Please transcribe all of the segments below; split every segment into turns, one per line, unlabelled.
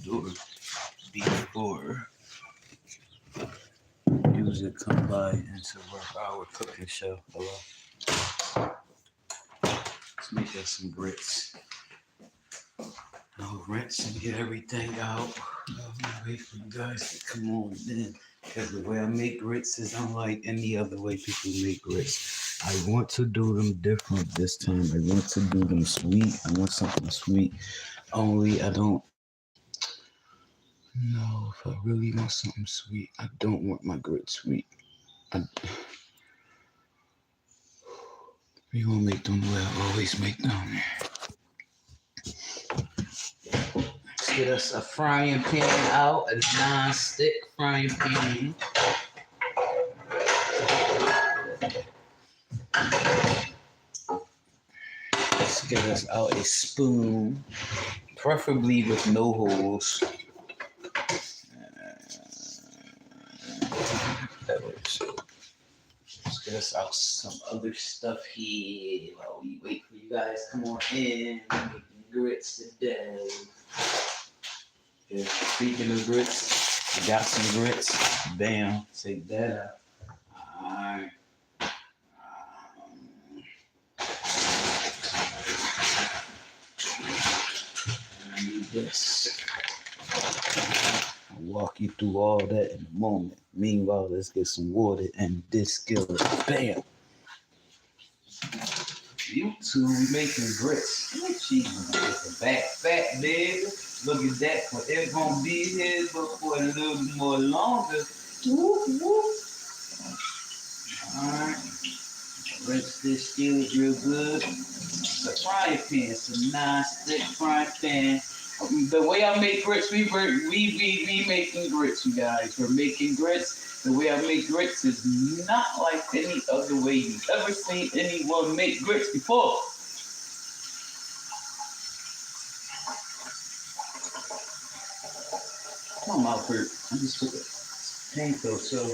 door before music come by interrupt our cooking show. Hello. Let's make us some grits. I'll rinse and get everything out. I'll wait for you guys to come on in. Because the way I make grits is unlike any other way people make grits. I want to do them different this time. I want to do them sweet. I want something sweet. Only I don't know if I really want something sweet. I don't want my grits sweet. We gonna make them the way I always make them. Let's get us a frying pan out, a non-stick frying pan. Let's get us out a spoon, preferably with no holes. That works. Let's get us out some other stuff here while we wait for you guys to come on in. We're making grits today. Yeah, speaking of grits, we got some grits. Bam, take that out. Alright. This. I'll walk you through all that in a moment. Meanwhile, let's get some water and this skillet. Bam! You two making grits. She's back fat, baby. Look at that. But it's gonna be here for a little bit more longer. Whoop, whoop. Alright. Rinse this skillet real good. It's a frying pan. It's a non-stick frying pan. The way I make grits, we making grits, you guys. We're making grits. The way I make grits is not like any other way you've ever seen anyone make grits before. My mouth hurt. I just took a painful. So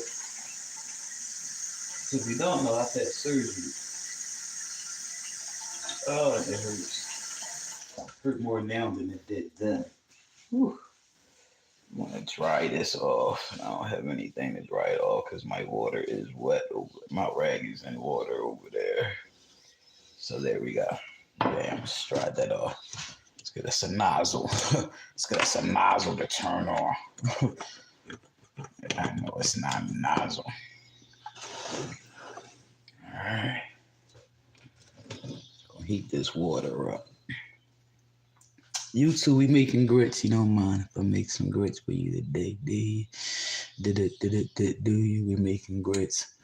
if you don't know, I've had surgery. Oh, it hurts. Hurt more now than it did then. Whew. I'm gonna dry this off. I don't have anything to dry it off because my water is wet over. My rag is in water over there. So there we go. Bam, let's dry that off. Let's get us a nozzle. Let's get us a nozzle to turn on. I know it's not a nozzle. All right. Gonna heat this water up. You two, we making grits. You don't mind if I make some grits for you today, do you? Do you? We making grits.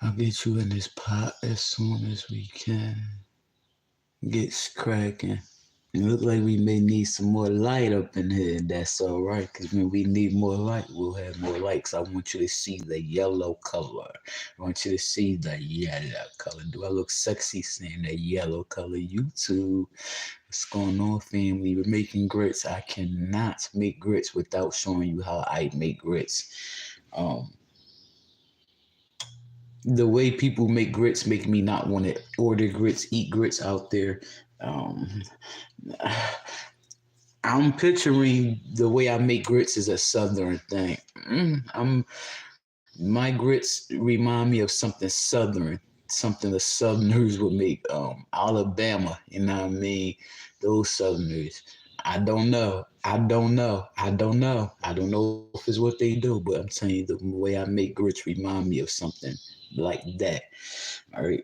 I'll get you in this pot as soon as we can. Get cracking. It look like we may need some more light up in here, and that's all right, because when we need more light, we'll have more light. Cause I want you to see the yellow color. I want you to see the yellow color. Do I look sexy saying the yellow color? YouTube. What's going on, family? We're making grits. I cannot make grits without showing you how I make grits. The way people make grits make me not want to order grits, eat grits out there. I'm picturing the way I make grits is a southern thing. My grits remind me of something southern, something the southerners would make. Alabama, you know what I mean? Those southerners. I don't know if it's what they do, but I'm telling you, the way I make grits remind me of something like that. All right.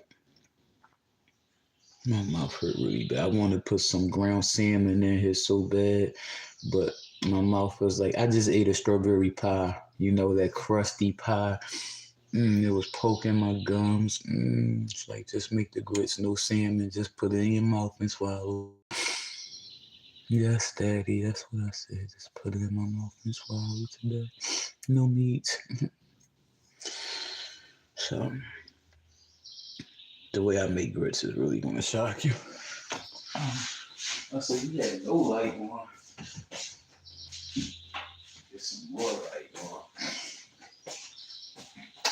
My mouth hurt really bad. I want to put some ground salmon in here so bad, but my mouth was like, I just ate a strawberry pie. You know, that crusty pie. It was poking my gums. It's like, just make the grits, no salmon. Just put it in your mouth and swallow. Yes, Daddy, that's what I said. Just put it in my mouth and swallow today. No meat. So, the way I make grits is really going to shock you. I said, you had no light on. Get some more light on.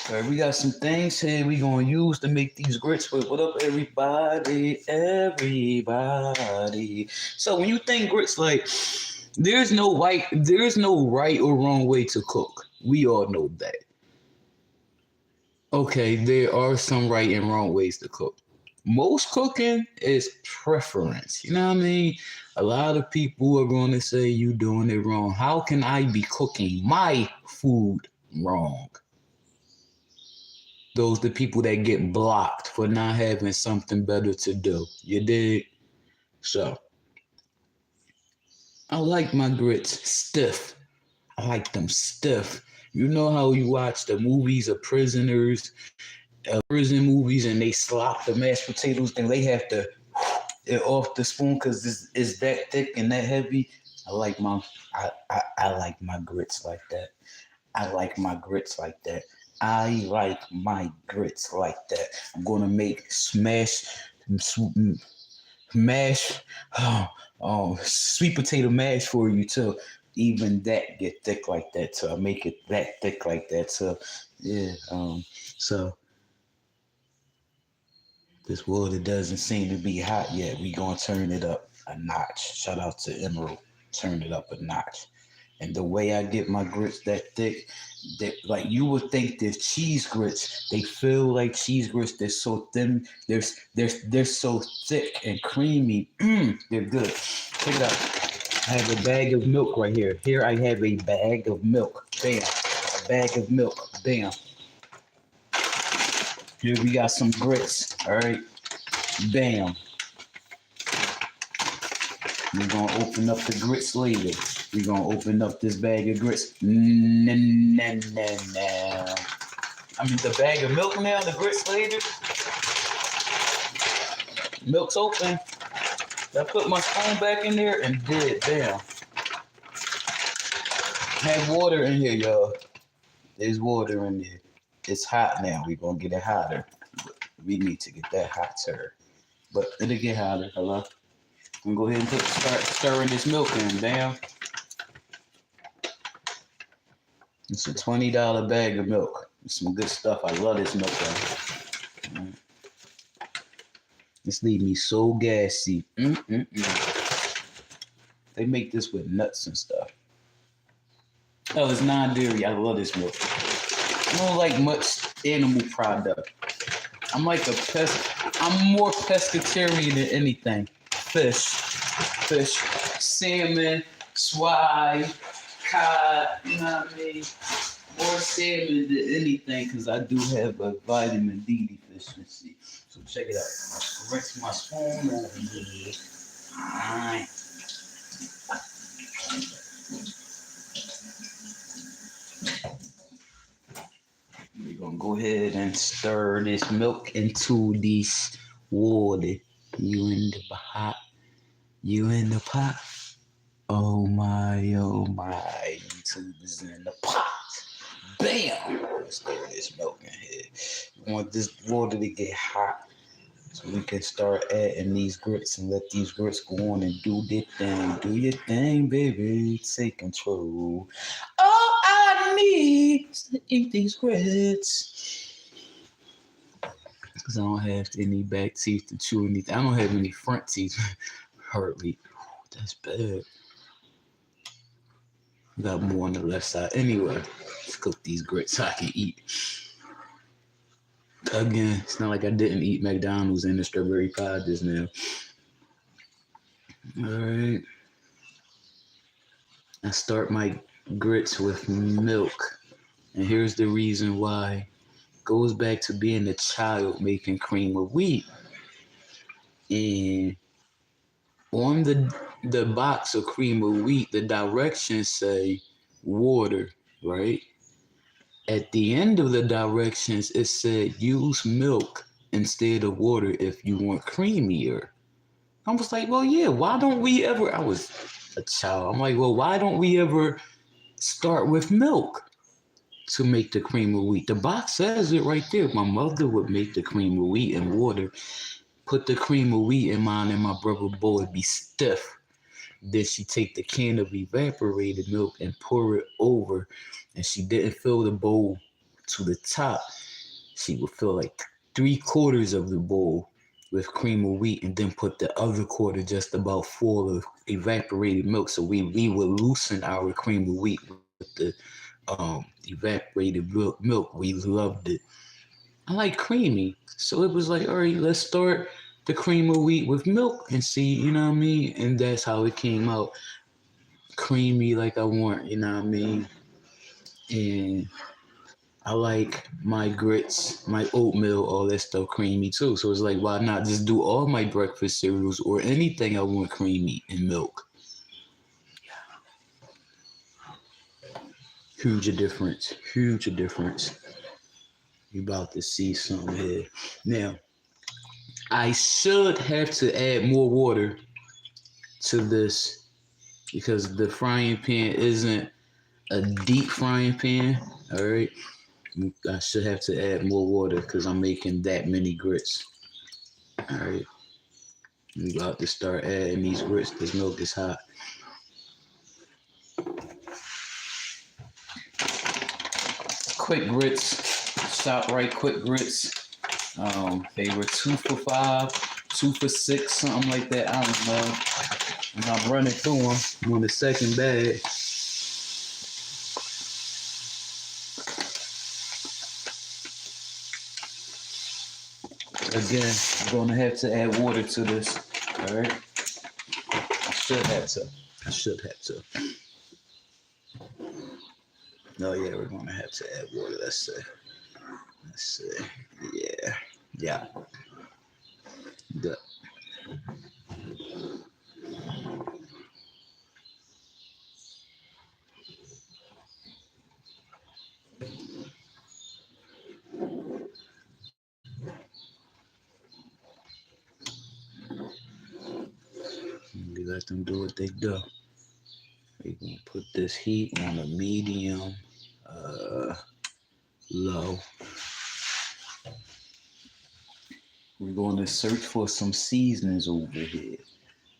All right, we got some things here we going to use to make these grits. What up, everybody? Everybody. So when you think grits, like, There's no right or wrong way to cook. We all know that. Okay, there are some right and wrong ways to cook. Most cooking is preference. You know what I mean? A lot of people are going to say you doing it wrong. How can I be cooking my food wrong? Those the people that get blocked for not having something better to do. You dig? So I like my grits stiff. I like them stiff. You know how you watch the movies of prisoners, prison movies, and they slop the mashed potatoes, and they have to it off the spoon because it's that thick and that heavy. I like my I like my grits like that. I like my grits like that. I like my grits like that. I'm gonna make mash, sweet potato mash for you too. Even that get thick like that too. I make it that thick like that too. Yeah. So this water doesn't seem to be hot yet. We gonna turn it up a notch. Shout out to Emerald. Turn it up a notch. And the way I get my grits that thick, that like you would think they're cheese grits. They feel like cheese grits. They're so thin. They're so thick and creamy. They're good. Check it out. I have a bag of milk right here. Here I have a bag of milk. Bam. A bag of milk. Bam. Here we got some grits. All right. Bam. We're going to open up the grits later. We're going to open up this bag of grits. I mean, the bag of milk now, the grits later. Milk's open. I put my spoon back in there and did. Bam. Have water in here, y'all. There's water in there. It's hot now. We're going to get it hotter. We need to get that hotter. But it'll get hotter. Hello? I'm going to go ahead and start stirring this milk in. Damn. It's a $20 bag of milk. It's some good stuff. I love this milk. This leaves me so gassy. They make this with nuts and stuff. Oh, it's non-dairy. I love this milk. I don't like much animal product. I'm more pescatarian than anything. Fish, salmon, swai, cod, you know what I mean? More salmon than anything because I do have a vitamin D deficiency. So check it out. Rinse my spoon over here. Alright. We're gonna go ahead and stir this milk into this water. You in the pot? You in the pot? Oh my, YouTube is in the pot. Bam! Let's stir this milk in here. We want this water to get hot so we can start adding these grits and let these grits go on and do their thing. Do your thing, baby. Take control. All I need is to eat these grits. Because I don't have any back teeth to chew anything. I don't have any front teeth. Hardly. That's bad. Got more on the left side. Anyway, let's cook these grits so I can eat. Again, it's not like I didn't eat McDonald's and the strawberry pie just now. All right. I start my grits with milk. And here's the reason why. It goes back to being a child making cream of wheat. And on the box of cream of wheat, the directions say water, right? At the end of the directions, it said use milk instead of water if you want creamier. I was like, well, yeah, why don't we ever, I was a child. I'm like, well, why don't we ever start with milk to make the cream of wheat? The box says it right there. My mother would make the cream of wheat and water, put the cream of wheat in mine and my brother bowl, it'd be stiff. Then she take the can of evaporated milk and pour it over, and she didn't fill the bowl to the top. She would fill like 3/4 of the bowl with cream of wheat, and then put the other quarter just about full of evaporated milk. So we would loosen our cream of wheat with the evaporated milk. We loved it. I like creamy. So it was like, all right, let's start the cream of wheat with milk and see, you know what I mean? And that's how it came out. Creamy like I want, you know what I mean? And I like my grits, my oatmeal, all that stuff creamy too. So it's like, why not just do all my breakfast cereals or anything I want creamy and milk? Huge a difference. Huge a difference. You about to see something here. Now, I should have to add more water to this because the frying pan isn't a deep frying pan. All right. I should have to add more water because I'm making that many grits. All right. I'm about to start adding these grits. This milk is hot. Quick grits. ShopRite quick grits. They were 2 for $5, 2 for $6, something like that. I don't know. And I'm running through them. I'm on the second bag. Again, I'm going to have to add water to this. All right. I should have to. Oh, yeah, we're going to have to add water. Let's see. Yeah. Good. We let them do what they do. We're going to put this heat on a medium low. We're going to search for some seasonings over here.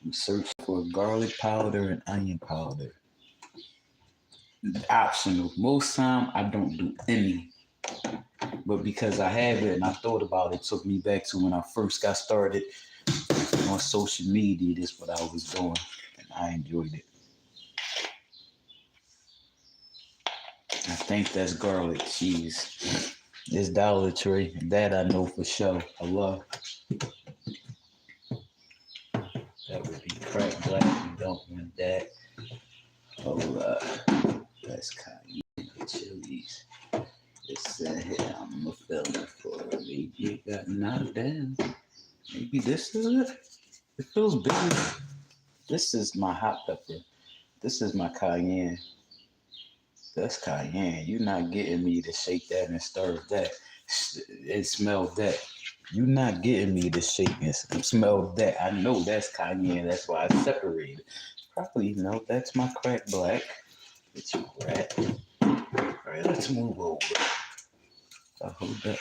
We search for garlic powder and onion powder. Optional. Most time I don't do any. But because I have it and I thought about it, took me back to when I first got started on social media. This is what I was doing. And I enjoyed it. I think that's garlic cheese. It's Dollar Tree. That I know for sure. I love. That would be crack black. You don't want that. That's cayenne chilies. It's here. I'm a feeling for it. Maybe it got knocked down. Maybe this is it. It feels big. This is my hot pepper. This is my cayenne. That's cayenne. You're not getting me to shake that and stir that and smell that. You're not getting me to shake and smell that. I know that's cayenne. That's why I separated. Probably, that's my crack black. It's your rat. All right, let's move over. Hold up.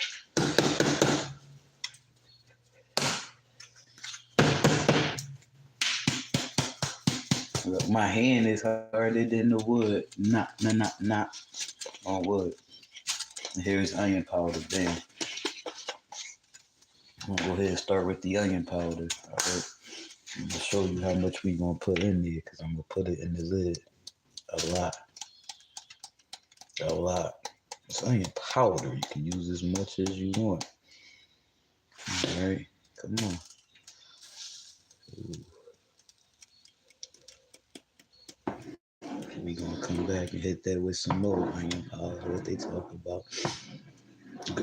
Look, my hand is harder than the wood. Not on wood. Here's onion powder. Damn. I'm gonna go ahead and start with the onion powder. All right. I'm gonna show you how much we're gonna put in there because I'm gonna put it in the lid. A lot. It's onion powder. You can use as much as you want. All right. Come on. Ooh. We're gonna come back and hit that with some more onion powder. What they talk about.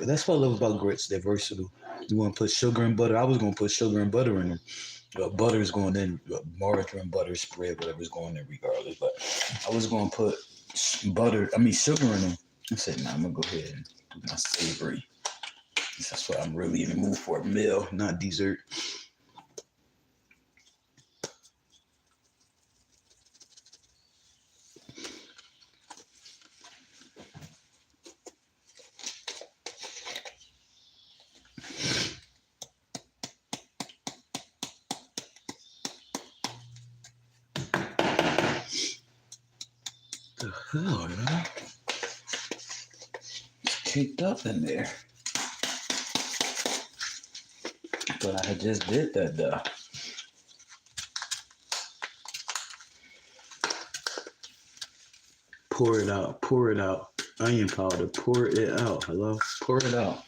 That's what I love about grits. They're versatile. You want to put sugar and butter. I was gonna put sugar and butter in them. Butter is going in. Margarine, butter, spread, whatever's going in, regardless. But I was gonna put sugar in them. I said, nah, I'm gonna go ahead and do my savory. That's what I'm really in the mood for. A meal, not dessert. The hell, man? It's caked up in there. But I just did that though. Pour it out. Pour it out. Onion powder. Pour it out. Hello? Pour it out.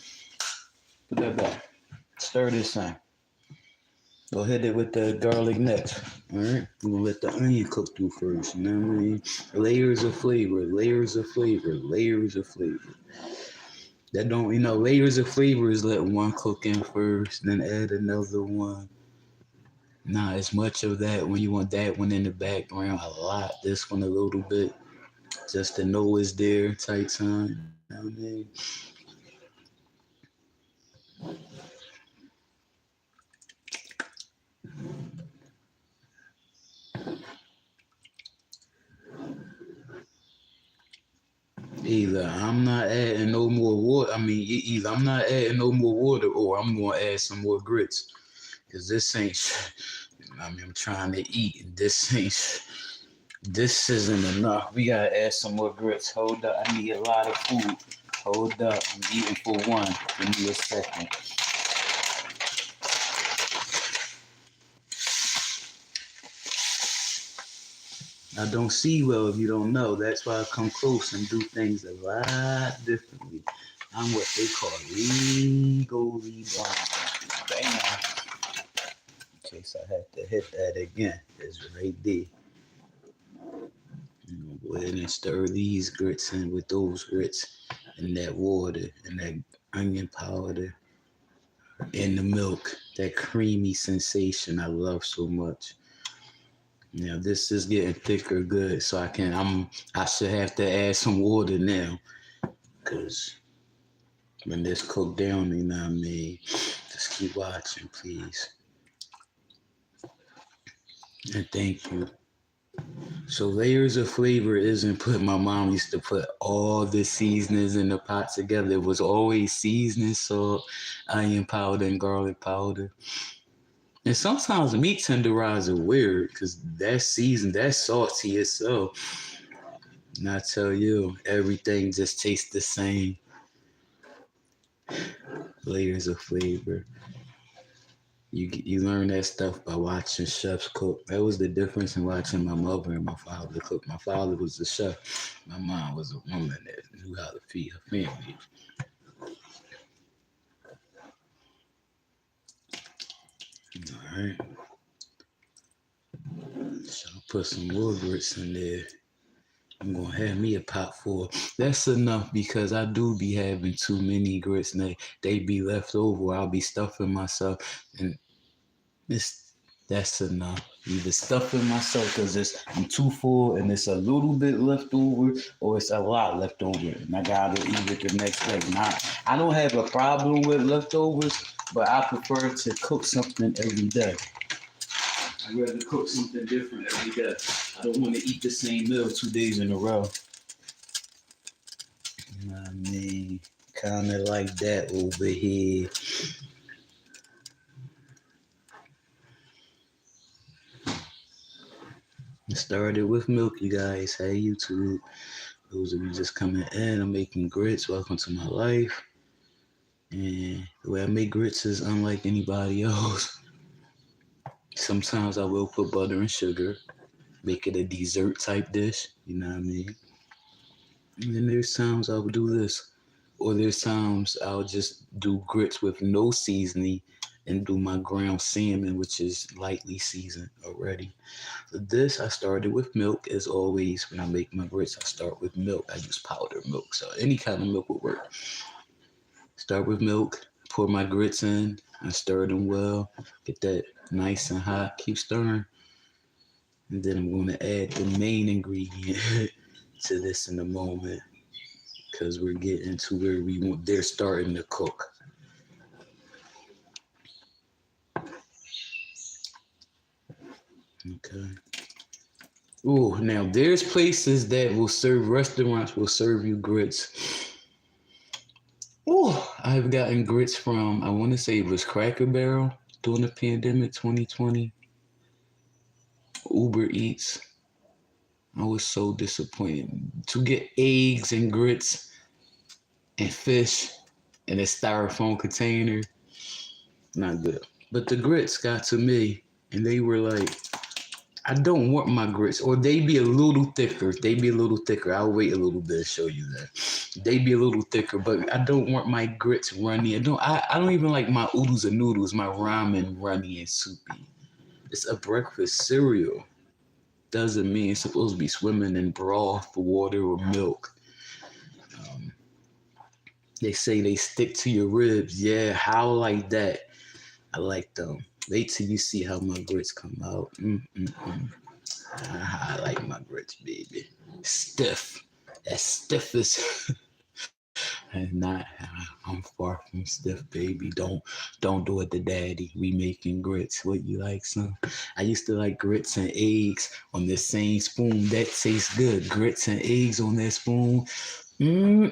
Put that back. Stir this in. Go hit it with the garlic next. Alright? We're gonna let the onion cook through first. You know what I mean? Layers of flavor. Layers of flavor. Layers of flavor. That don't, layers of flavor is let one cook in first, then add another one. Nah, as much of that when you want that one in the background, a lot. This one a little bit, just to know it's there type time. You know what I mean? Either I'm not adding no more water. Either I'm not adding no more water, or I'm gonna add some more grits. Cause this ain't. I'm trying to eat, and this isn't enough. We gotta add some more grits. Hold up, I need a lot of food. Hold up, I'm eating for one. Give me a second. I don't see well if you don't know. That's why I come close and do things a lot differently. I'm what they call legally blind. Bam. In case I have to hit that again. It's right there. I'm gonna go ahead and stir these grits in with those grits and that water and that onion powder and the milk. That creamy sensation I love so much. Now this is getting thicker good, so I should have to add some water now. Cause when this cook down, you know what I mean? Just keep watching, please. And thank you. So layers of flavor isn't put, my mom used to put all the seasonings in the pot together. It was always seasoning, salt, onion powder, and garlic powder. And sometimes meat tenderizer weird because that's seasoned, that's salty itself. And I tell you, everything just tastes the same. Layers of flavor. You learn that stuff by watching chefs cook. That was the difference in watching my mother and my father cook. My father was a chef. My mom was a woman that knew how to feed her family. All right. So I'll put some more grits in there. I'm gonna have me a pot full. That's enough because I do be having too many grits and they be left over. I'll be stuffing myself, and that's enough. Either stuffing myself because I'm too full and it's a little bit left over, or it's a lot left over, and I gotta eat it the next day. Now, I don't have a problem with leftovers, but I prefer to cook something every day. I'd rather cook something different every day. I don't want to eat the same meal 2 days in a row. You know what I mean? Kind of like that over here. It started with milk, you guys. Hey, YouTube. Those of you just coming in, I'm making grits. Welcome to my life. And the way I make grits is unlike anybody else. Sometimes I will put butter and sugar, make it a dessert type dish. You know what I mean? And then there's times I will do this. Or there's times I'll just do grits with no seasoning and do my ground salmon, which is lightly seasoned already. For this, I started with milk. As always, when I make my grits, I start with milk. I use powdered milk, so any kind of milk will work. Start with milk, pour my grits in, and stir them well. Get that nice and hot. Keep stirring. And then I'm going to add the main ingredient to this in a moment because we're getting to where they're starting to cook. Okay. Oh, now there's places that will serve, restaurants will serve you grits. Oh, I've gotten grits from, I want to say it was Cracker Barrel during the pandemic 2020. Uber Eats. I was so disappointed to get eggs and grits and fish in a styrofoam container. Not good. But the grits got to me, and they were like, I don't want my grits, or they be a little thicker. They be a little thicker. I'll wait a little bit to show you that. They be a little thicker, but I don't want my grits runny. I don't even like my oodles and noodles, my ramen runny and soupy. It's a breakfast cereal. Doesn't mean it's supposed to be swimming in broth, water, or milk. Um, they say they stick to your ribs. Yeah, how like that? I like them. Wait till you see how my grits come out. I like my grits, baby. Stiff. As stiff as and not. I'm far from stiff, baby. Don't do it to daddy. We making grits. What you like, son? I used to like grits and eggs on the same spoon. That tastes good. Grits and eggs on that spoon. You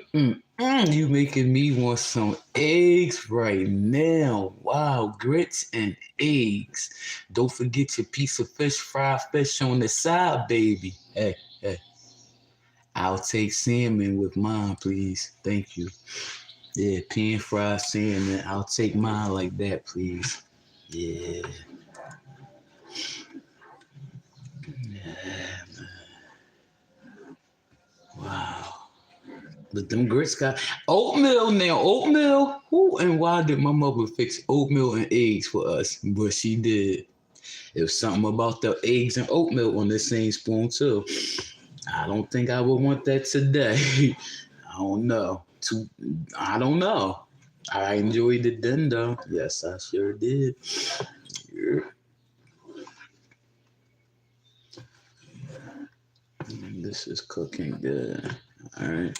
making me want some eggs right now. Wow, grits and eggs. Don't forget your piece of fish, fried fish on the side, baby. Hey, hey. I'll take salmon with mine, please. Thank you. Yeah, pan fried salmon. I'll take mine like that, please. Yeah. Yeah. Wow. But them grits got oatmeal now. Oatmeal. Ooh, and why did my mother fix oatmeal and eggs for us? But she did. It was something about the eggs and oatmeal on the same spoon too. I don't think I would want that today. I don't know. I don't know. I enjoyed it then though. Yes, I sure did. Yeah. This is cooking good. All right.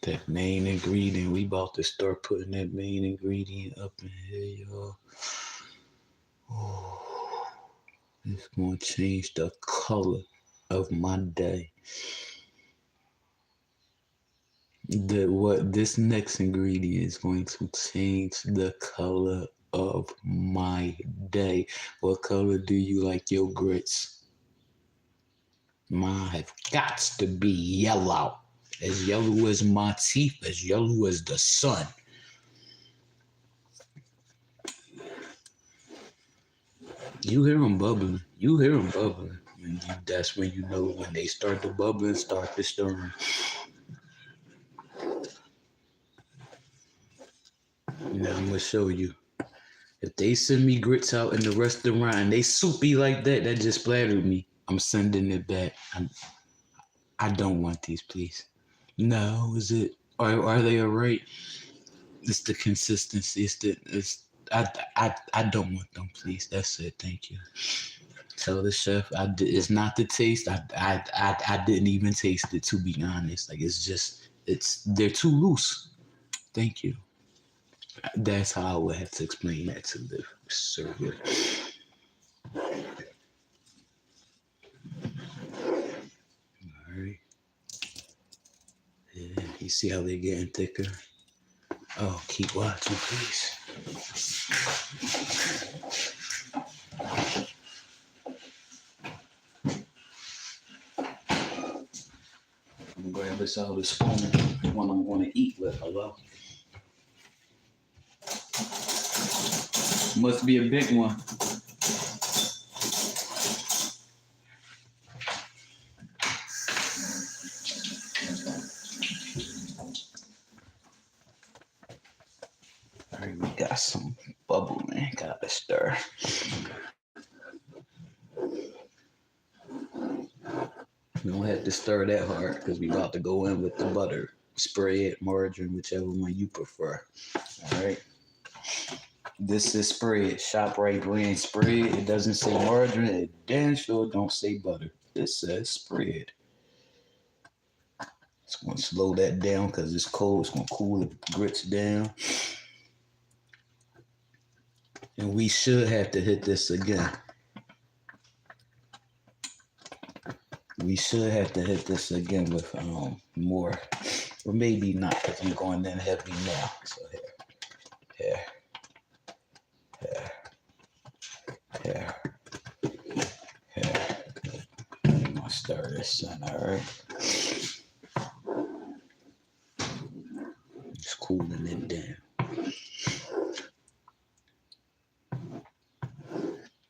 That main ingredient, we about to start putting that main ingredient up in here, y'all. Oh, it's gonna change the color of my day. What this next ingredient is going to change the color of my day. What color do you like your grits? Mine have got to be yellow. As yellow as my teeth, as yellow as the sun. You hear them bubbling. You hear them bubbling. That's when you know when they start to bubble and start to stirring. Now I'm gonna show you. If they send me grits out in the restaurant and they soupy like that, that just splattered me. I'm sending it back. I don't want these, please. No, is it? Are they alright? It's the consistency. I don't want them, please. That's it. Thank you. Tell the chef it's not the taste. I didn't even taste it, to be honest. Like they're too loose. Thank you. That's how I would have to explain that to the server. All right. Yeah, you see how they're getting thicker? Oh, keep watching, please. I'm gonna grab this out of the spoon, the one I'm gonna eat with. Hello? Must be a big one. All right, we got some bubble, man. Gotta stir. You don't have to stir that hard because we about to go in with the butter. Spread, margarine, whichever one you prefer. All right. This is spread. ShopRite brand spread. It doesn't say margarine. It damn sure don't say butter. It says spread. It's going to slow that down because it's cold. It's going to cool the grits down. And we should have to hit this again. We should have to hit this again with more, or maybe not, because I'm going in heavy now. So here. I'm gonna stir this in, all right. cooling it down.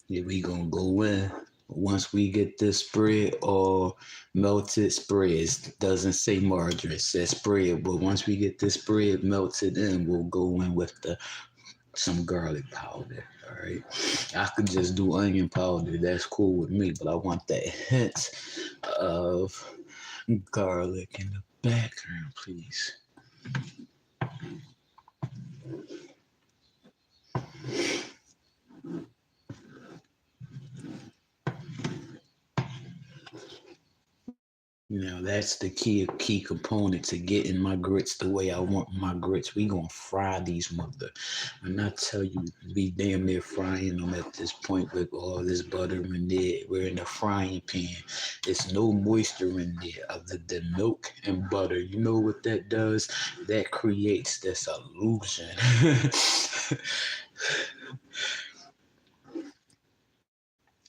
Yeah, we gonna go in. Once we get this spread or melted spread, it doesn't say margarine, it says spread. But once we get this spread melted in, we'll go in with some garlic powder. All right, I could just do onion powder. That's cool with me, but I want that hint of garlic in the background, please. You know, that's the key component to getting my grits the way I want my grits. We gonna fry these mother. When I tell you, we damn near frying them at this point with all this butter in there. We're in the frying pan. There's no moisture in there other than milk and butter. You know what that does? That creates this illusion.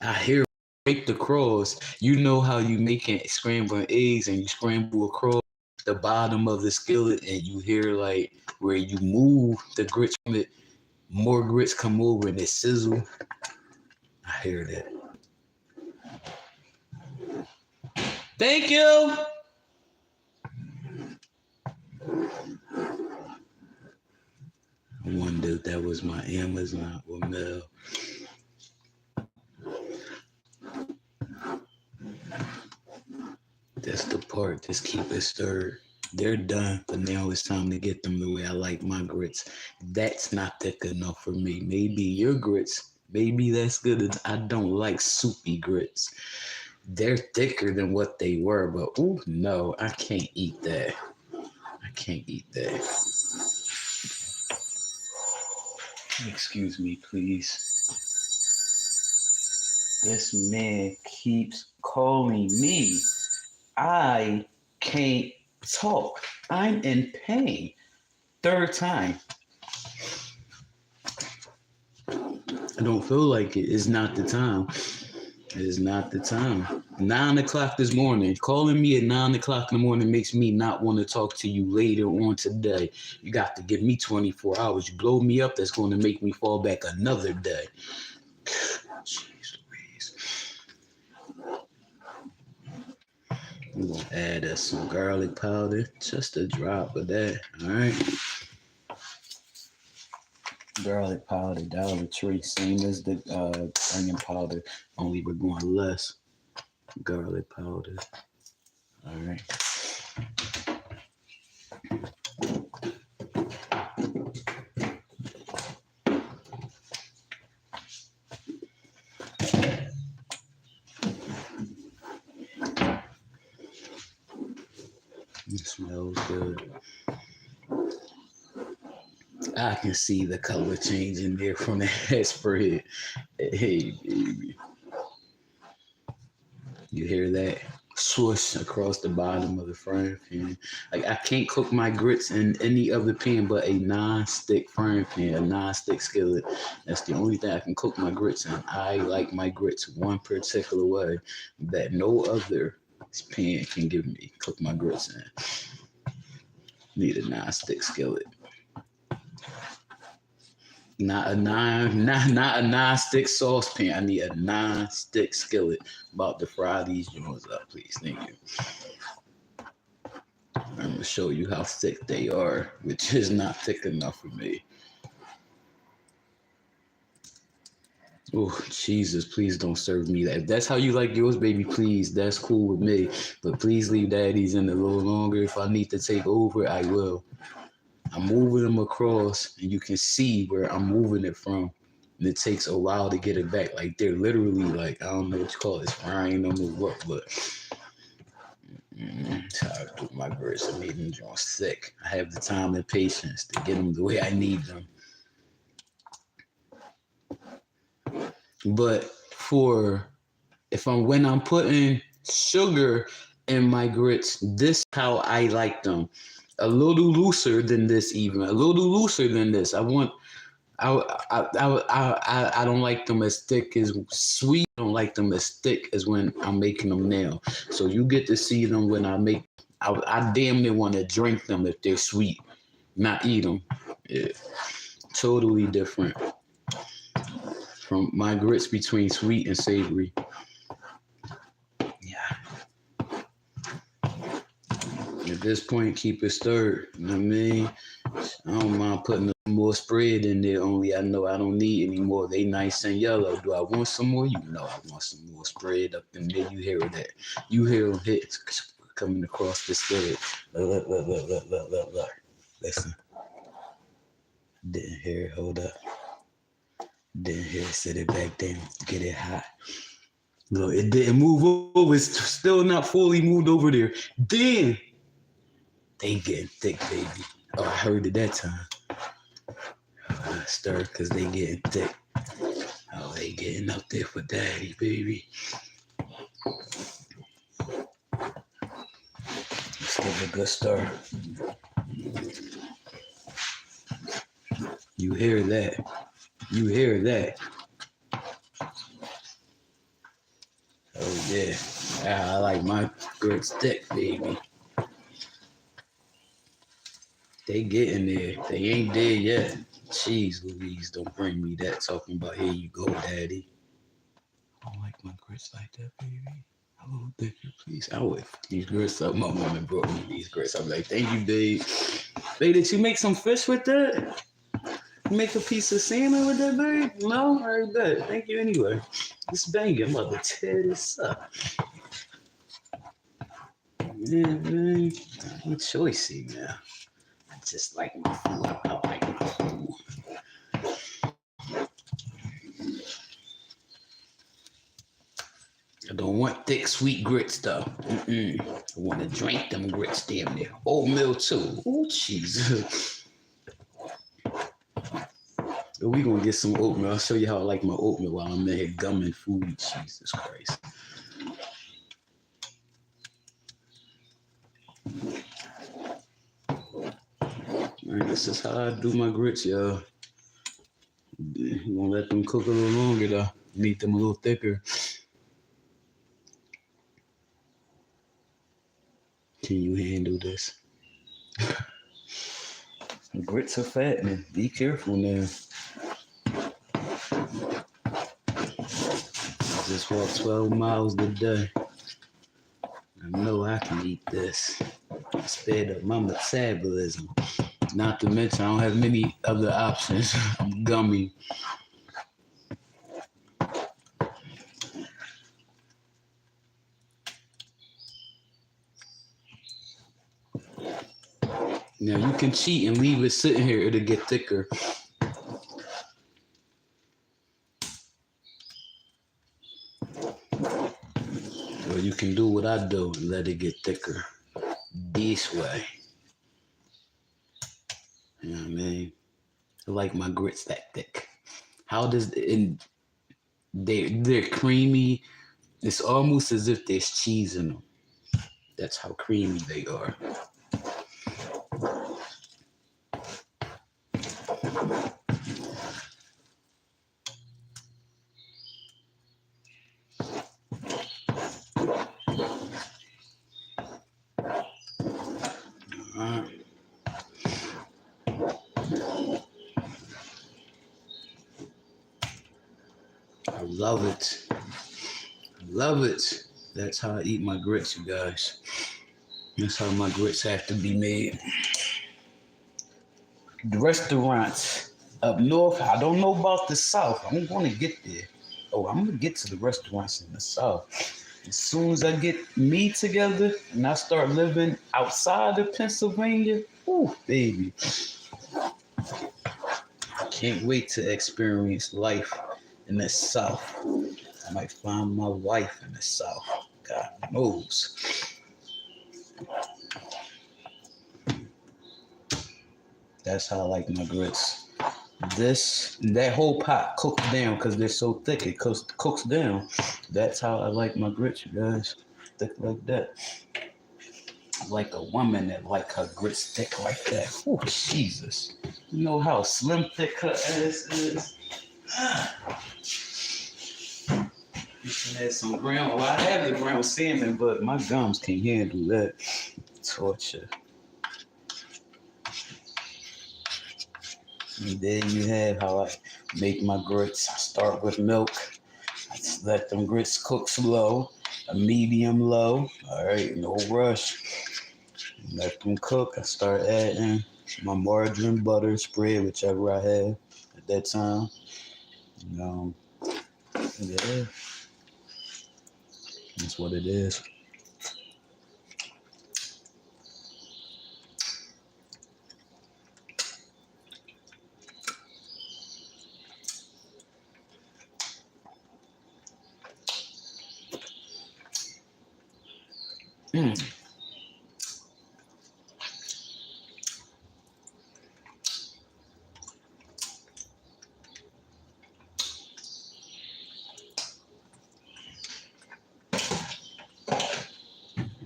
I hear break the cross. You know how you making scrambled eggs and you scramble across the bottom of the skillet and you hear like where you move the grits from it, more grits come over and it sizzle. I hear that. Thank you. I wonder if that was my Amazon or mail. That's the part. Just keep it stirred. They're done, but now it's time to get them the way I like my grits. That's not thick enough for me. Maybe your grits, maybe that's good. I don't like soupy grits. They're thicker than what they were, but ooh, no, I can't eat that. I can't eat that. Excuse me, please. This man keeps calling me. I can't talk. I'm in pain. Third time. I don't feel like it. It's not the time. It is not the time. 9 o'clock this morning. Calling me at 9 o'clock in the morning makes me not want to talk to you later on today. You got to give me 24 hours. You blow me up, that's going to make me fall back another day. Jeez Louise. We're going to add us some garlic powder. Just a drop of that. All right. Garlic powder, Dollar Tree, same as the onion powder, only we're going less garlic powder. All right. It smells good. I can see the color changing there from that spread. Hey, baby. You hear that? Swoosh across the bottom of the frying pan. Like, I can't cook my grits in any other pan but a non-stick frying pan, a non-stick skillet. That's the only thing I can cook my grits in. I like my grits one particular way that no other pan can give me. Cook my grits in. Need a non-stick skillet. Not a non-stick saucepan. I need a non-stick skillet. About to fry these joints up, please. Thank you. I'm gonna show you how thick they are, which is not thick enough for me. Oh, Jesus, please don't serve me that. If that's how you like yours, baby, please. That's cool with me. But please leave daddy's in a little longer. If I need to take over, I will. I'm moving them across, and you can see where I'm moving it from. And it takes a while to get it back. Like, they're literally, like, I don't know what you call it, frying them or what, but that's how I do my grits. I need them joints thick. I have the time and patience to get them the way I need them. But when I'm putting sugar in my grits, this is how I like them. A little looser than this, even a little looser than this. I don't like them as thick as sweet. I don't like them as thick as when I'm making them now. So you get to see them when I make. I damn near want to drink them if they're sweet. not eat them. Yeah, totally different from my grits between sweet and savory. Yeah. At this point, keep it stirred. You know what I mean? I don't mind putting more spread in there, only I know I don't need any more. They nice and yellow. Do I want some more? You know I want some more spread up in there. You hear that. You hear them hits coming across the stage. Look. Listen. Didn't hear it. Hold up. Didn't hear it. Set it back down. Get it hot. Look, it didn't move over. It's still not fully moved over there. Then they getting thick, baby. Oh, I heard it that time. Stir because they getting thick. Oh, they getting up there for daddy, baby. Let's give it a good stir. You hear that? You hear that? Oh yeah. I like my grits thick, baby. They getting there. They ain't there yet. Jeez Louise, don't bring me that talking about here you go, daddy. I don't like my grits like that, baby. A little thicker, please. I would these grits up. My woman brought me these grits. I'm like, thank you, babe. Babe, did you make some fish with that? Make a piece of salmon with that, babe? No? All right, bet. Thank you anyway. This banging, I'm about to tear this up. Yeah, man. I'm choicey now. I just like my food. I like my food. I don't want thick, sweet grits, though. I want to drink them grits, damn near. Oatmeal, too. Oh, Jesus. We gonna get some oatmeal. I'll show you how I like my oatmeal while I'm in here gumming food. Jesus Christ. Alright, this is how I do my grits, y'all. You gonna let them cook a little longer, though. Make them a little thicker. Can you handle this? Grits are fattening. Be careful now. I just walked 12 miles today. I know I can eat this. Sped up my metabolism. Not to mention, I don't have many other options. I'm gummy. Now, you can cheat and leave it sitting here. It'll get thicker. Or you can do what I do and let it get thicker. This way. You know what I mean? I like my grits that thick. How does it... They're creamy. It's almost as if there's cheese in them. That's how creamy they are. I love it. I love it. That's how I eat my grits, you guys. That's how my grits have to be made. The restaurants up north, I don't know about the south. I'm going to get there. Oh, I'm going to get to the restaurants in the south. As soon as I get me together and I start living outside of Pennsylvania, ooh, baby. I can't wait to experience life in the South. I might find my wife in the South. God knows. That's how I like my grits. That whole pot cooks down because they're so thick. It cooks down. That's how I like my grits, you guys. Thick like that. I like a woman that like her grits thick like that. Oh, Jesus. You know how slim thick her ass is? You can add some ground. Well, I have the ground salmon, but my gums can't handle that torture. And there you have how I make my grits. I start with milk. I just let them grits cook slow, a medium low. All right, no rush. Let them cook. I start adding my margarine, butter, spread, whichever I have at that time. You know, yeah, that's what it is. Mm.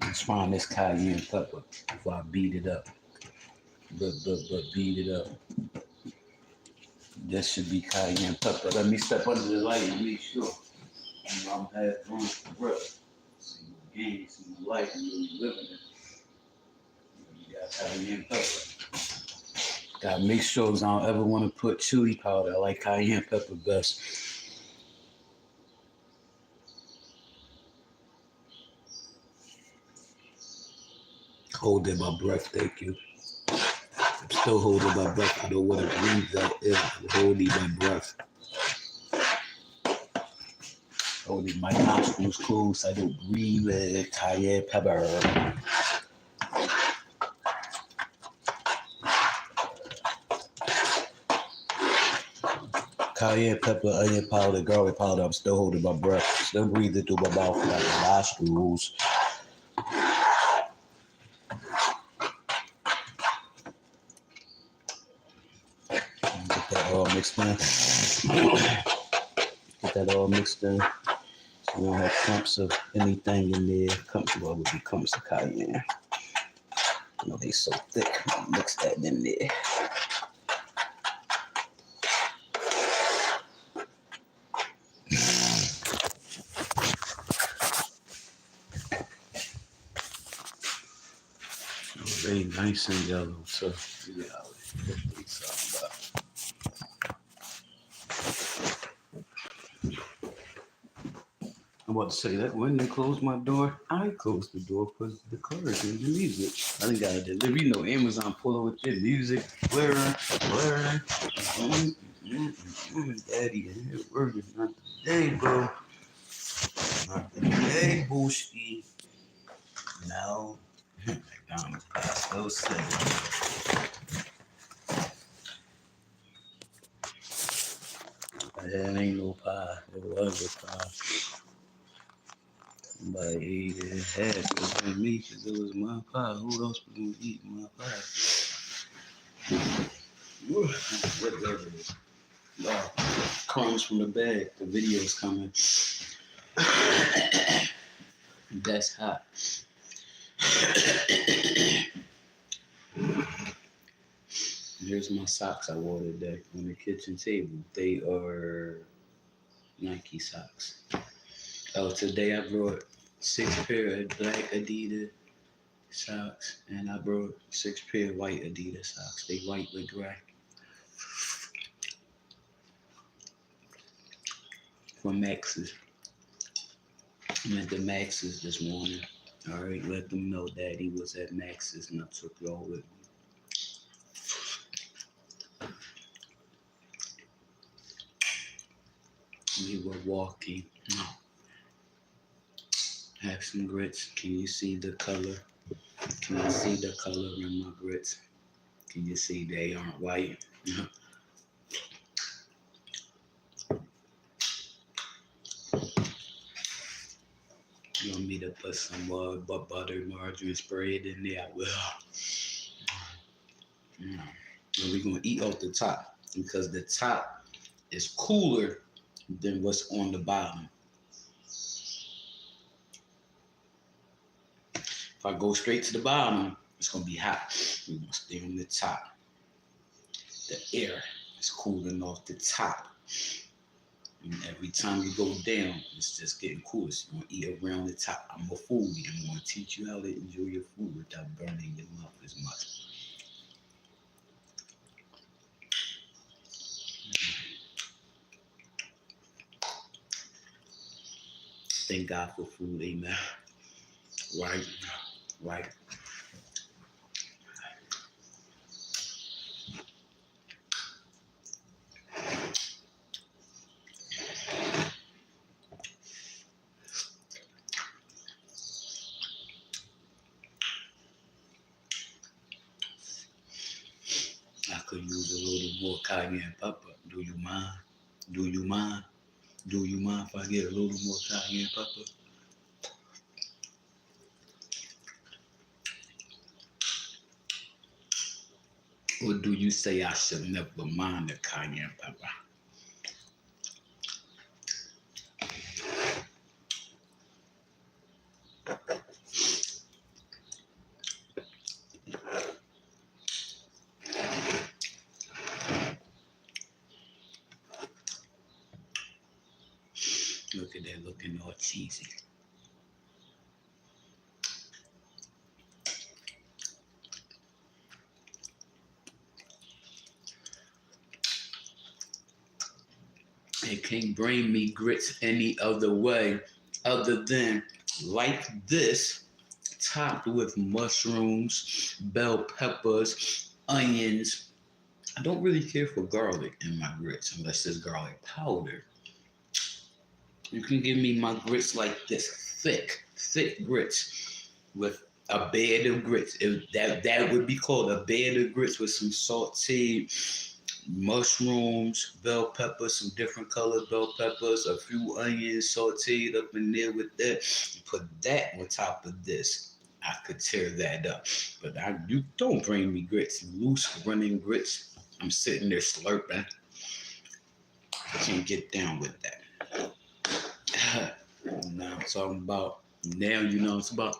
Let's find this cayenne pepper before I beat it up. But beat it up. This should be cayenne pepper. Let me step under the light and make sure. I'm half through the grill. See my game, see my life, and really living it. You got cayenne pepper. Gotta make sure because I don't ever want to put chili powder. I like cayenne pepper best. Holding my breath, thank you. I'm still holding my breath. I don't want to breathe that in. I'm holding my breath. Holding my nostrils closed so I don't breathe in cayenne pepper. Cayenne pepper, onion powder, garlic powder. I'm still holding my breath. Still breathing through my mouth like my nostrils. Get that all mixed in. Get that all mixed in. So we don't have clumps of anything in there. Clumps, well, would be clumps of cayenne. You know, they so thick. Mix that in there. Very nice and yellow, so yeah, I'm about to say that when they closed my door, I closed the door because the cars and the music. I think I deliver. You know, Amazon pull with your music, blaring. Daddy, it working. Not today, bro. Not today, Booski. No. McDonald's past those things. That ain't no pie. It was a pie. Somebody ate it. Half it was me because it was my pie. Who else was going to eat my pie? Whatever it is. Crumbs from the bag. The video's coming. That's hot. Here's my socks I wore today on the kitchen table. They are Nike socks. Oh, today I brought 6 pair of black Adidas socks and I brought 6 pair of white Adidas socks. They white with gray. From Max's. I went to Max's this morning. All right, let them know Daddy was at Max's and I took y'all with me. We were walking. Have some grits. Can you see the color? Can you see the color in my grits? Can you see they aren't white? You want me to put some butter, margarine spread in there? I will. And we're going to eat off the top because the top is cooler than what's on the bottom. If I go straight to the bottom, it's going to be hot. We're going to stay on the top. The air is cooling off the top. And every time you go down, it's just getting cooler. So you want to eat around the top. I'm a foodie. I'm going to teach you how to enjoy your food without burning your mouth as much. Thank God for food, amen. Right, right. I could use a little more cayenne pepper. Do you mind? Do you mind? Do you mind if I get a little more cayenne pepper? Or do you say I should never mind the cayenne pepper? Look at that looking all cheesy. It can't bring me grits any other way other than like this, topped with mushrooms, bell peppers, onions. I don't really care for garlic in my grits unless it's garlic powder. You can give me my grits like this, thick grits with a bed of grits. That would be called a bed of grits with some sauteed mushrooms, bell peppers, some different colored bell peppers, a few onions sauteed up in there with that. Put that on top of this. I could tear that up. But you don't bring me grits, loose running grits. I'm sitting there slurping. I can't get down with that. Now I'm talking about, now you know it's about.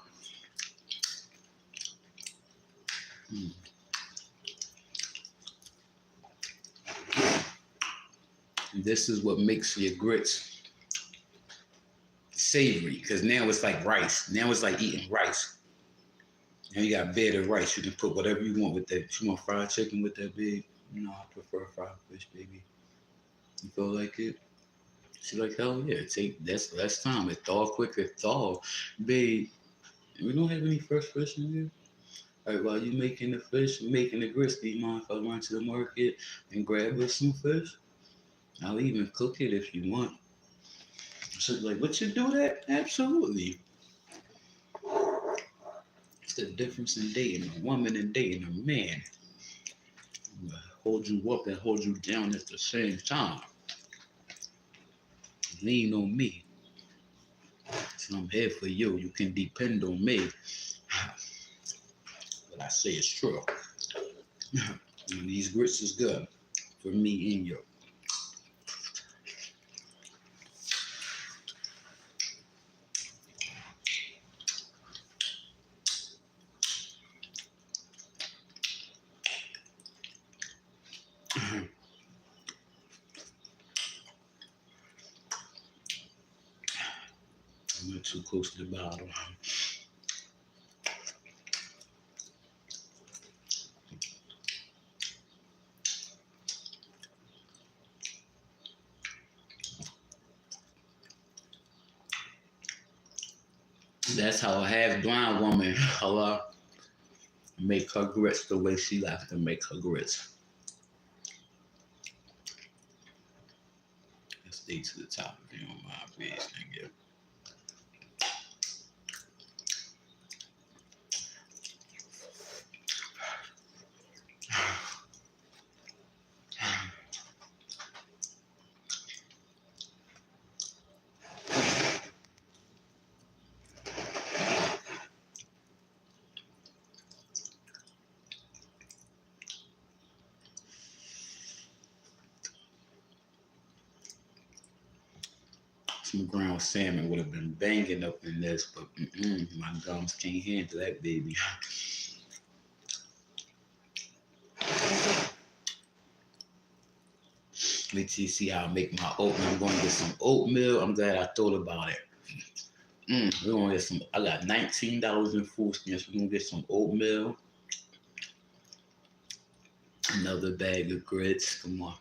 Mm. This is what makes your grits savory, because now it's like rice. Now it's like eating rice. Now you got bed of rice. You can put whatever you want with that. If you want fried chicken with that bed, you know, I prefer fried fish, baby. You feel like it? She's like, hell yeah, take that's less time. It thaw quicker, thaw. Babe, we don't have any fresh fish in here. All right, while you making the fish, making the grits, do you mind if I run to the market and grab us some fish? I'll even cook it if you want. She's like, would you do that? Absolutely. It's the difference in dating a woman and dating a man. Hold you up and hold you down at the same time. Lean on me. So I'm here for you. You can depend on me. What I say is true. And these grits is good for me and you. I'm not too close to the bottom. That's how a half blind woman, hello, make her grits the way she likes to make her grits. Let's stay to the top if you don't mind, please. Thank you. Some ground salmon would have been banging up in this, but my gums can't handle that, baby. Let you see how I make my oatmeal. I'm going to get some oatmeal. I'm glad I thought about it. We're going to get some. I got $19 in food stamps. We're going to get some oatmeal. Another bag of grits. Come on.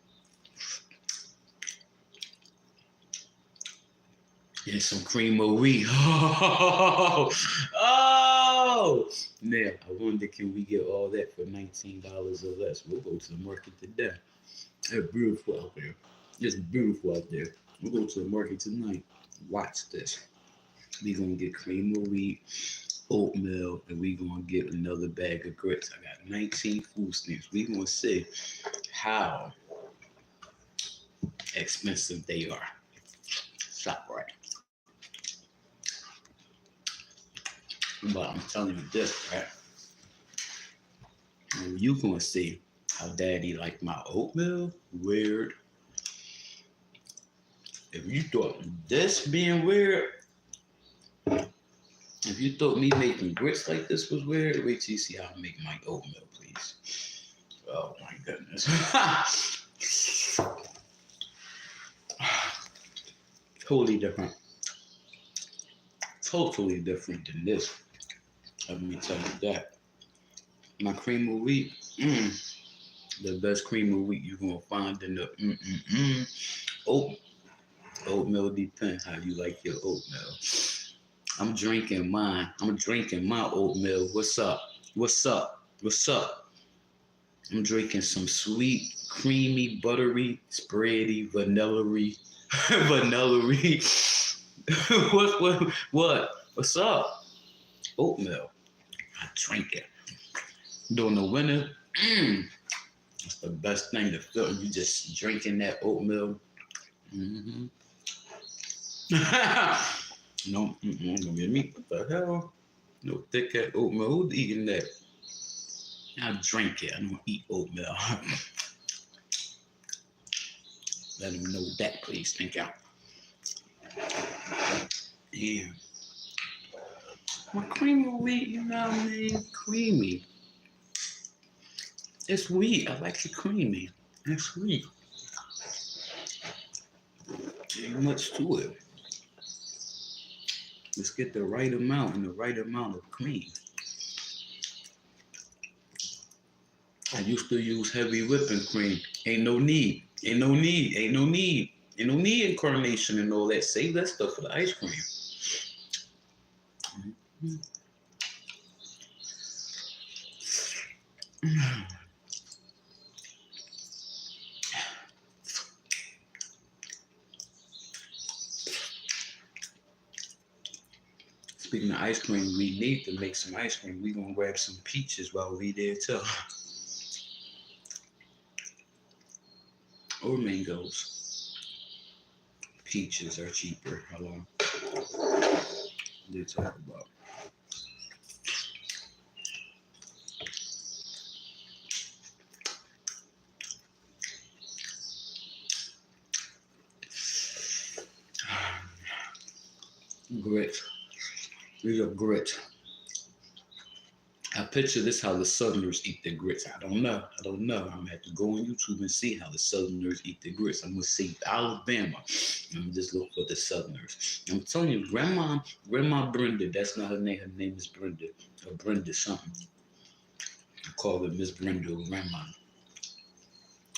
and some cream of wheat. Oh, oh. Now, I wonder, can we get all that for $19 or less? We'll go to the market today. It's beautiful out there. It's beautiful out there. We'll go to the market tonight. Watch this. We gonna get cream of wheat, oatmeal, and we gonna get another bag of grits. I got 19 food stamps. We gonna see how expensive they are. Stop right. But I'm telling you this, right? And you gonna see how daddy like my oatmeal. Weird. If you thought this being weird, if you thought me making grits like this was weird, wait till you see how I make my oatmeal, please. Oh my goodness. Totally different. Totally different than this. Let me tell you that. My cream of wheat, the best cream of wheat you're gonna find in the oatmeal depends how you like your oatmeal. I'm drinking mine. I'm drinking my oatmeal. What's up? What's up? What's up? I'm drinking some sweet, creamy, buttery, spready, vanilla-y. Vanilla-y. What? What's up? Oatmeal. I drink it. During the winter, it's the best thing to feel. You just drinking that oatmeal. Mm-hmm. No, don't get me. What the hell? No thick ass oatmeal. Who's eating that? I drink it. I don't eat oatmeal. Let them know that, please. Thank you. Yeah. My cream of wheat, you know what I mean? Creamy. It's wheat. I like it creamy. It's sweet. Ain't much to it. Let's get the right amount and the right amount of cream. I used to use heavy whipping cream. Ain't no need. Ain't no need. Ain't no need. Ain't no need in carnation and all that. Save that stuff for the ice cream. Speaking of ice cream, we need to make some ice cream. We gonna grab some peaches while we there too. Or mangoes. Peaches are cheaper. Hello. They talk about. Grit. These are grits. I picture this how the Southerners eat their grits. I don't know. I'm gonna have to go on YouTube and see how the Southerners eat their grits. I'm gonna say Alabama. I'm just looking for the Southerners. I'm telling you, Grandma Brenda. That's not her name. Her name is Brenda. Or Brenda something. I call her Miss Brenda or Grandma.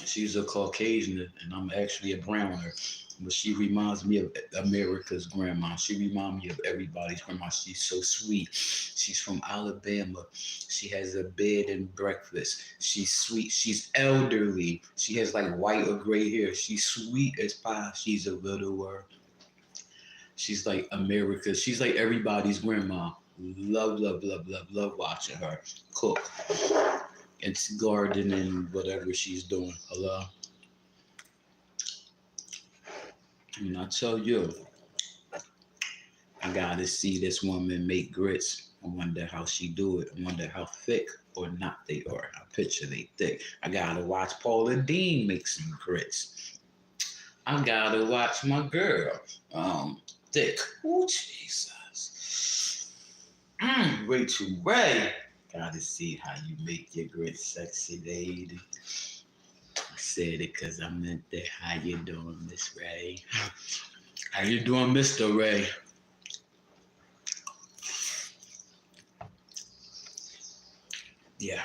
She's a Caucasian, and I'm actually a browner. But she reminds me of America's grandma. She reminds me of everybody's grandma. She's so sweet. She's from Alabama. She has a bed and breakfast. She's sweet. She's elderly. She has like white or gray hair. She's sweet as pie. She's a widower. She's like America. She's like everybody's grandma. Love, love, love, love, love watching her cook. It's gardening, whatever she's doing. Hello? And I tell you, I gotta see this woman make grits. I wonder how she do it. I wonder how thick or not they are. I picture they thick. I gotta watch Paula Deen make some grits. I gotta watch my girl, thick. Oh Jesus. Rachel Ray. Gotta see how you make your grits, sexy lady. I said it because I meant that. How you doing, Miss Ray? How you doing, Mr. Ray? Yeah.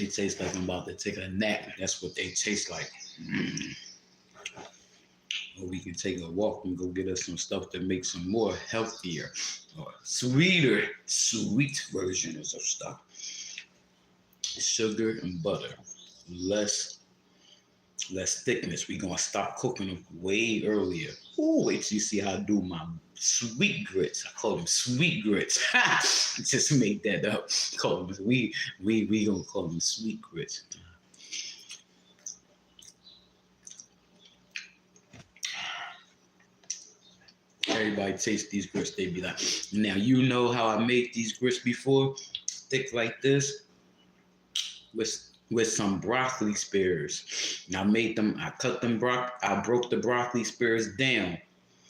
taste like I'm about to take a nap. That's what they taste like. Or we can take a walk and go get us some stuff that makes them more healthier or sweeter, sweet versions of stuff. Sugar and butter, less thickness. We're gonna stop cooking them way earlier. Oh, wait till you see how I do my sweet grits. I call them sweet grits. Just make that up. Call them we gonna call them sweet grits. Everybody tastes these grits, they be like, now you know how I made these grits before? Thick like this with some broccoli spears. And I cut them I broke the broccoli spears down.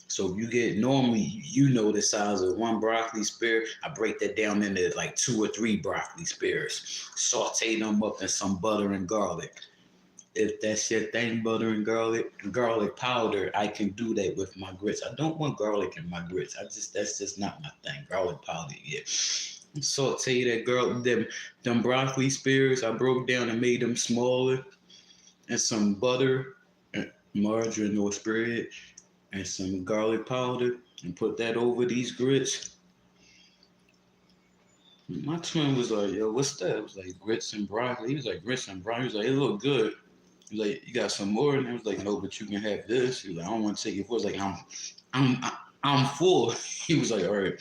So you get, normally, you know the size of one broccoli spear. I break that down into like 2 or 3 broccoli spears. Saute them up in some butter and garlic. If that's your thing, butter and garlic powder, I can do that with my grits. I don't want garlic in my grits. That's just not my thing. Garlic powder, yeah. Saute them broccoli spears. I broke down and made them smaller, and some butter, and margarine or spread, and some garlic powder, and put that over these grits. My twin was like, yo, what's that? It was like grits and broccoli. He was like, grits and broccoli. He was like, it look good. He was like, you got some more? And I was like, no, but you can have this. He was like, I don't want to take it. I was like, I'm full. He was like, all right,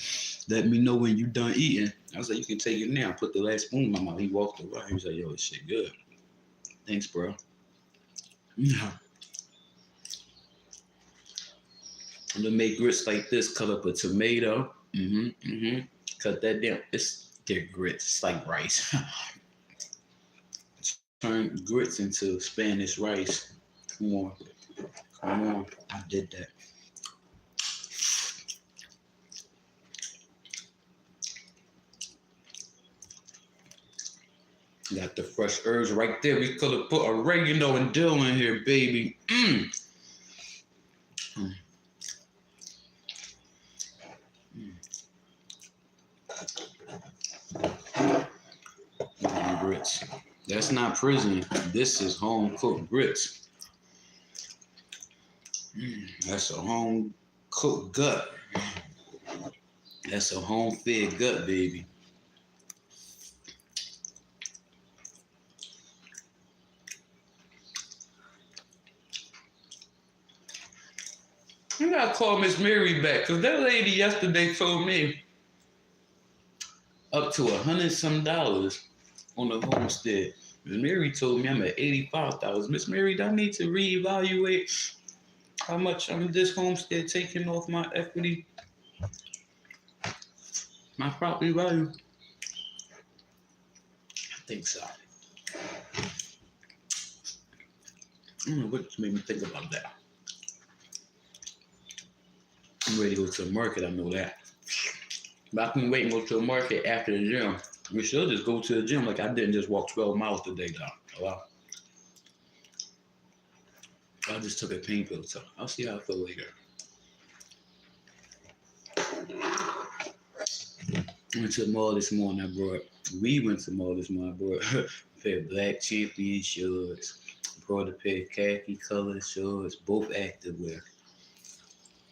let me know when you done eating. I was like, you can take it now. Put the last spoon in my mouth. He walked away. He was like, yo, this shit good. Thanks, bro. Yeah. I'm gonna make grits like this. Cut up a tomato. Cut that down. They're grits. It's like rice. Turn grits into Spanish rice. Come on. I did that. Got the fresh herbs right there. We could have put oregano and dill in here, baby. Grits. That's not prison. This is home cooked grits. That's a home cooked gut. That's a home fed gut, baby. I gotta call Miss Mary back, because that lady yesterday told me up to $100 some on the homestead. Miss Mary told me I'm at $85,000. Miss Mary, do I need to reevaluate how much this homestead taking off my equity, my property value? I think so. I don't know what made me think about that. I'm ready to go to the market, I know that. But I can wait and go to the market after the gym. We should just go to the gym. Like, I didn't just walk 12 miles today, though. Wow. I just took a pain pill, so I'll see how I feel later. I went to the mall this morning. We went to the mall this morning. I brought a pair of black champion shorts. Brought a pair of khaki colored shorts, both activewear.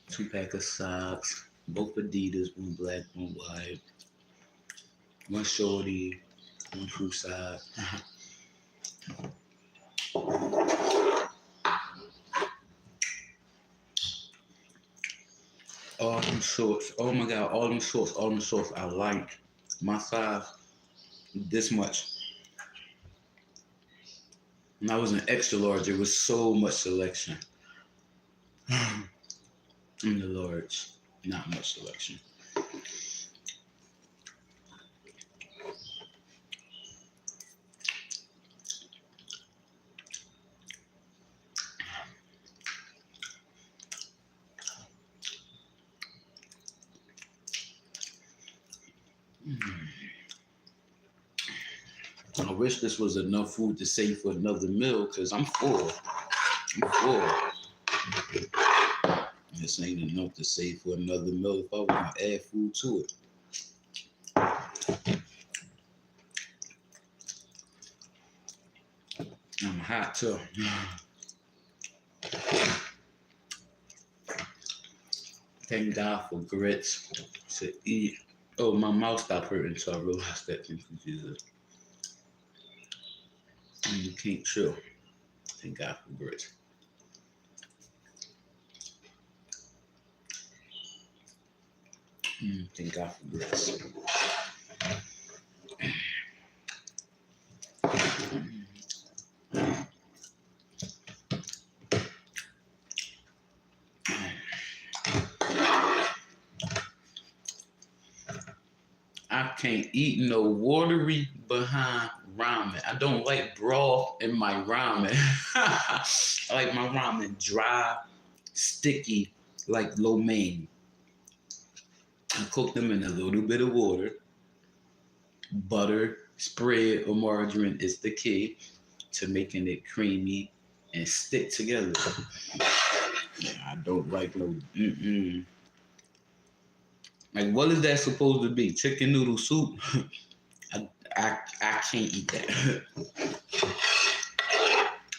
2-pack of socks, both Adidas, one black, one white. One shorty, one true side. All them shorts. Oh my God, all them shorts I like. My size, this much. When I was an extra large, there was so much selection. In the large, not much selection. I wish this was enough food to save for another meal, because I'm full. This ain't enough to save for another meal if I want to add food to it. I'm hot too. Thank God for grits to eat. Oh, my mouth stopped hurting, so I realized that. Thank you, Jesus. And you can't chill. Thank God for grits. Thank God for grits. I can't eat no watery behind ramen. I don't like broth in my ramen. I like my ramen dry, sticky, like lo mein. I cook them in a little bit of water. Butter, spread, or margarine is the key to making it creamy and stick together. I don't like no. Like, what is that supposed to be? Chicken noodle soup? I can't eat that.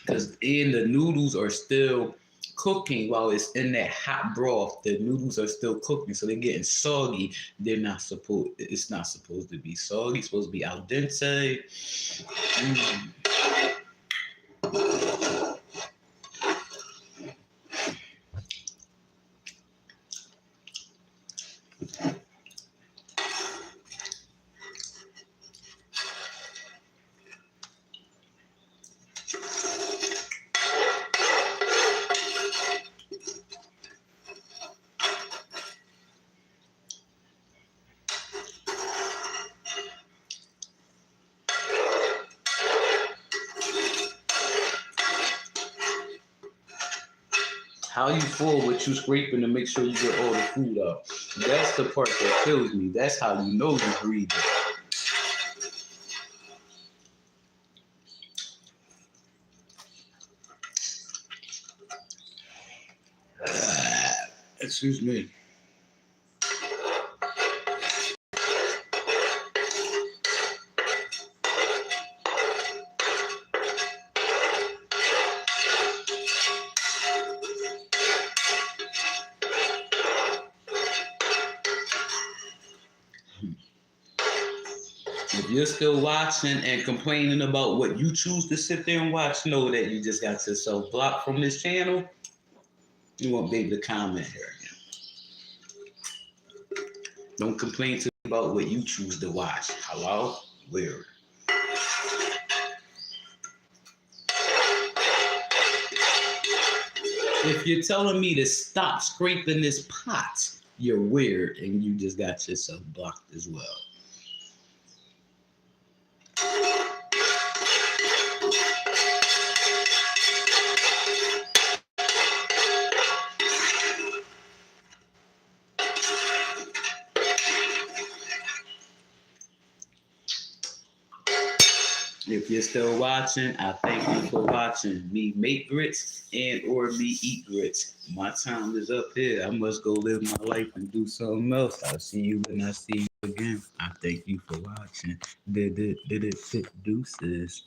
Because the noodles are still cooking while it's in that hot broth. The noodles are still cooking, so they're getting soggy. It's not supposed to be soggy. It's supposed to be al dente. How you full with you scraping to make sure you get all the food out. That's the part that kills me. That's how you know you're breathing. Excuse me. If you're still watching and complaining about what you choose to sit there and watch, know that you just got yourself blocked from this channel. You won't be able to comment here again. Don't complain about what you choose to watch. Hello? Weird. If you're telling me to stop scraping this pot, you're weird and you just got yourself blocked as well. If you're still watching, I thank you for watching me make grits and or me eat grits. My time is up here. I must go live my life and do something else. I'll see you when I see you again. I thank you for watching. Deuces.